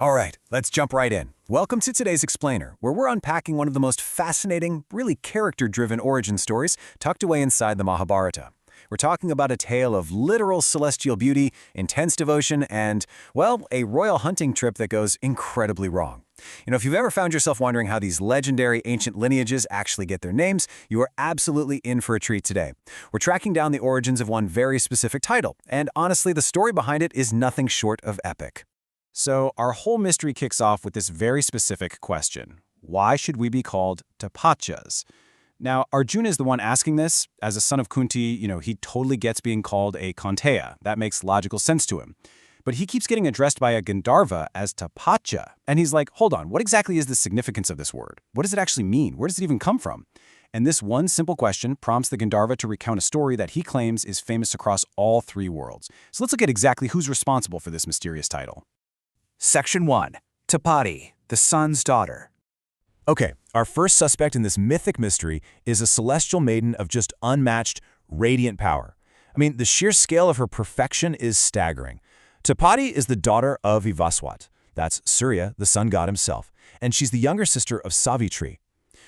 All right, let's jump right in. Welcome to today's Explainer, where we're unpacking one of the most fascinating, really character-driven origin stories tucked away inside the Mahabharata. We're talking about a tale of literal celestial beauty, intense devotion, and, well, a royal hunting trip that goes incredibly wrong. If you've ever found yourself wondering how these legendary ancient lineages actually get their names, you are absolutely in for a treat today. We're tracking down the origins of one very specific title, and honestly, the story behind it is nothing short of epic. So our whole mystery kicks off with this very specific question. Why should we be called Tapatyas? Now, Arjuna is the one asking this. As a son of Kunti, he totally gets being called a Kaunteya. That makes logical sense to him. But he keeps getting addressed by a Gandharva as Tapatya. And he's like, hold on, what exactly is the significance of this word? What does it actually mean? Where does it even come from? And this one simple question prompts the Gandharva to recount a story that he claims is famous across all three worlds. So let's look at exactly who's responsible for this mysterious title. Section 1. Tapati, the sun's daughter. Okay, our first suspect in this mythic mystery is a celestial maiden of just unmatched, radiant power. The sheer scale of her perfection is staggering. Tapati is the daughter of Vivaswat. That's Surya, the sun god himself, and she's the younger sister of Savitri.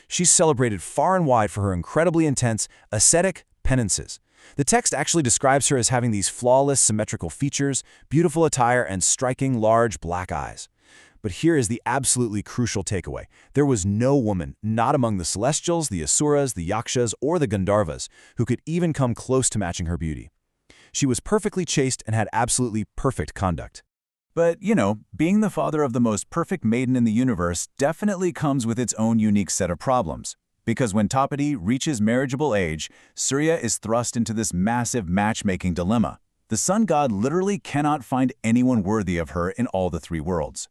She's celebrated far and wide for her incredibly intense, ascetic penances. The text actually describes her as having these flawless, symmetrical features, beautiful attire, and striking, large, black eyes. But here is the absolutely crucial takeaway. There was no woman, not among the Celestials, the Asuras, the Yakshas, or the Gandharvas, who could even come close to matching her beauty. She was perfectly chaste and had absolutely perfect conduct. But, being the father of the most perfect maiden in the universe definitely comes with its own unique set of problems. Because when Tapati reaches marriageable age, Surya is thrust into this massive matchmaking dilemma. The sun god literally cannot find anyone worthy of her in all the three worlds.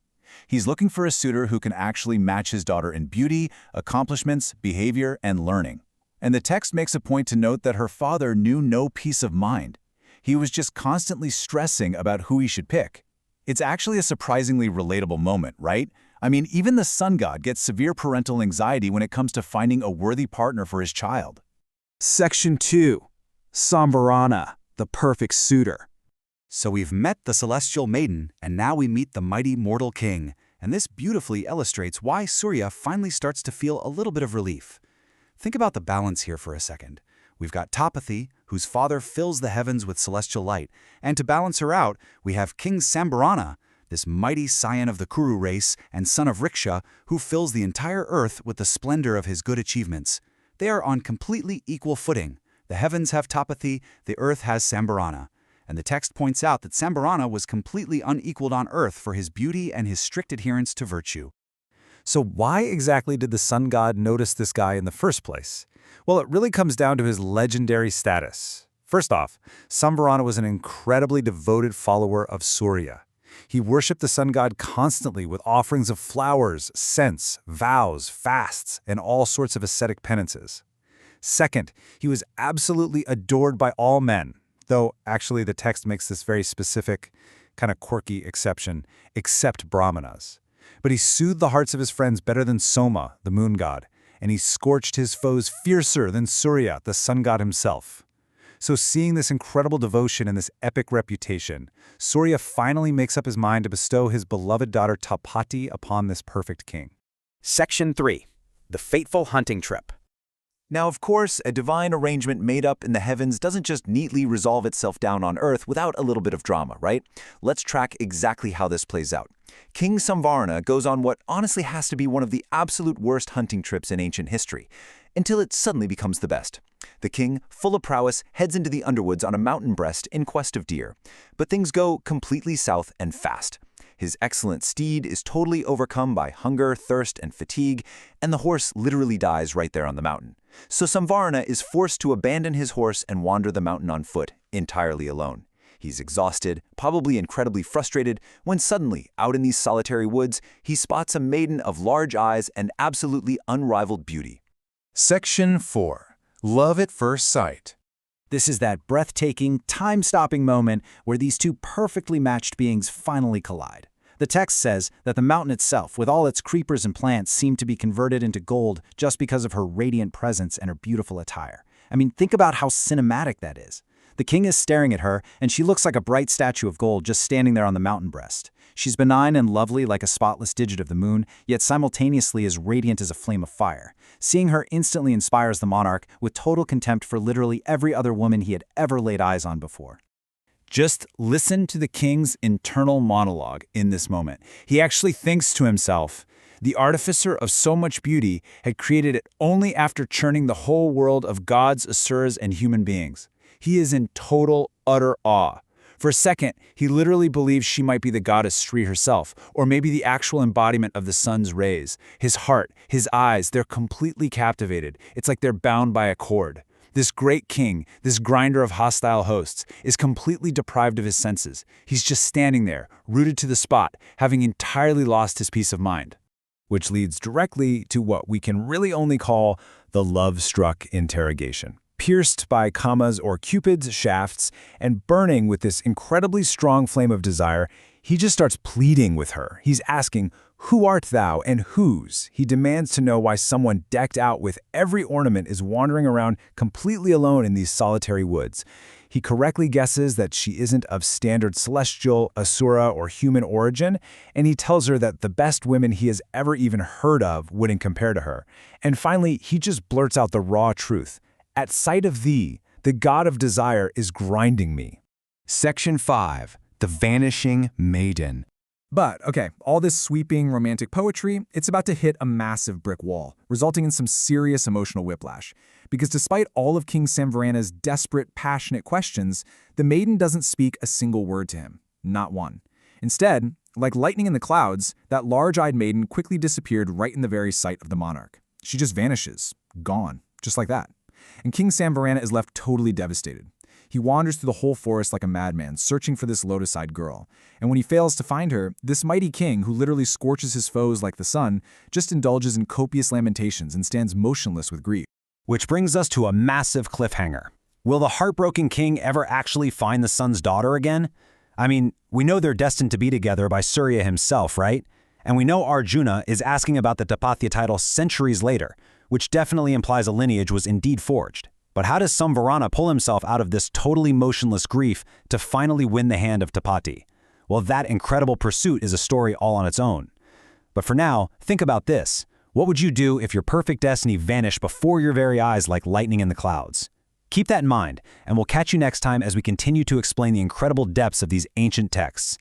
He's looking for a suitor who can actually match his daughter in beauty, accomplishments, behavior, and learning. And the text makes a point to note that her father knew no peace of mind. He was just constantly stressing about who he should pick. It's actually a surprisingly relatable moment, right? Even the sun god gets severe parental anxiety when it comes to finding a worthy partner for his child. Section 2. Samvarana, the perfect suitor. So we've met the celestial maiden, and now we meet the mighty mortal king, and this beautifully illustrates why Surya finally starts to feel a little bit of relief. Think about the balance here for a second. We've got Tapati, whose father fills the heavens with celestial light, and to balance her out, we have King Samvarana, this mighty scion of the Kuru race and son of Riksha, who fills the entire earth with the splendor of his good achievements. They are on completely equal footing. The heavens have Tapati, the earth has Samvarana. And the text points out that Samvarana was completely unequaled on earth for his beauty and his strict adherence to virtue. So why exactly did the sun god notice this guy in the first place? Well, it really comes down to his legendary status. First off, Samvarana was an incredibly devoted follower of Surya. He worshipped the sun god constantly with offerings of flowers, scents, vows, fasts, and all sorts of ascetic penances. Second, he was absolutely adored by all men, though actually the text makes this very specific, kind of quirky exception, except Brahmanas. But he soothed the hearts of his friends better than Soma, the moon god, and he scorched his foes fiercer than Surya, the sun god himself. So seeing this incredible devotion and this epic reputation, Surya finally makes up his mind to bestow his beloved daughter Tapati upon this perfect king. Section 3. The fateful hunting trip. Now, of course, a divine arrangement made up in the heavens doesn't just neatly resolve itself down on Earth without a little bit of drama, right? Let's track exactly how this plays out. King Samvarana goes on what honestly has to be one of the absolute worst hunting trips in ancient history, until it suddenly becomes the best. The king, full of prowess, heads into the underwoods on a mountain breast in quest of deer. But things go completely south and fast. His excellent steed is totally overcome by hunger, thirst, and fatigue, and the horse literally dies right there on the mountain. So Samvarana is forced to abandon his horse and wander the mountain on foot, entirely alone. He's exhausted, probably incredibly frustrated, when suddenly, out in these solitary woods, he spots a maiden of large eyes and absolutely unrivaled beauty. Section 4. Love at First Sight. This is that breathtaking, time-stopping moment where these two perfectly matched beings finally collide. The text says that the mountain itself, with all its creepers and plants, seemed to be converted into gold just because of her radiant presence and her beautiful attire. Think about how cinematic that is. The king is staring at her, and she looks like a bright statue of gold just standing there on the mountain breast. She's benign and lovely like a spotless digit of the moon, yet simultaneously as radiant as a flame of fire. Seeing her instantly inspires the monarch with total contempt for literally every other woman he had ever laid eyes on before. Just listen to the king's internal monologue in this moment. He actually thinks to himself, the artificer of so much beauty had created it only after churning the whole world of gods, asuras, and human beings. He is in total, utter awe. For a second, he literally believes she might be the goddess Sri herself, or maybe the actual embodiment of the sun's rays. His heart, his eyes, they're completely captivated. It's like they're bound by a cord. This great king, this grinder of hostile hosts, is completely deprived of his senses. He's just standing there, rooted to the spot, having entirely lost his peace of mind. Which leads directly to what we can really only call the love-struck interrogation. Pierced by commas or Cupid's shafts and burning with this incredibly strong flame of desire, he just starts pleading with her. He's asking, "Who art thou and whose?" He demands to know why someone decked out with every ornament is wandering around completely alone in these solitary woods. He correctly guesses that she isn't of standard celestial, asura, or human origin, and he tells her that the best women he has ever even heard of wouldn't compare to her. And finally, he just blurts out the raw truth. At sight of thee, the god of desire is grinding me. Section 5. The Vanishing Maiden. But, okay, all this sweeping romantic poetry, it's about to hit a massive brick wall, resulting in some serious emotional whiplash. Because despite all of King Samvarana's desperate, passionate questions, the maiden doesn't speak a single word to him. Not one. Instead, like lightning in the clouds, that large-eyed maiden quickly disappeared right in the very sight of the monarch. She just vanishes. Gone. Just like that. And King Samvarana is left totally devastated. He wanders through the whole forest like a madman, searching for this lotus-eyed girl. And when he fails to find her, this mighty king, who literally scorches his foes like the sun, just indulges in copious lamentations and stands motionless with grief. Which brings us to a massive cliffhanger. Will the heartbroken king ever actually find the sun's daughter again? I mean, we know they're destined to be together by Surya himself, right? And we know Arjuna is asking about the Tapatya title centuries later, which definitely implies a lineage was indeed forged. But how does Samvarana pull himself out of this totally motionless grief to finally win the hand of Tapati? Well, that incredible pursuit is a story all on its own. But for now, think about this. What would you do if your perfect destiny vanished before your very eyes like lightning in the clouds? Keep that in mind, and we'll catch you next time as we continue to explain the incredible depths of these ancient texts.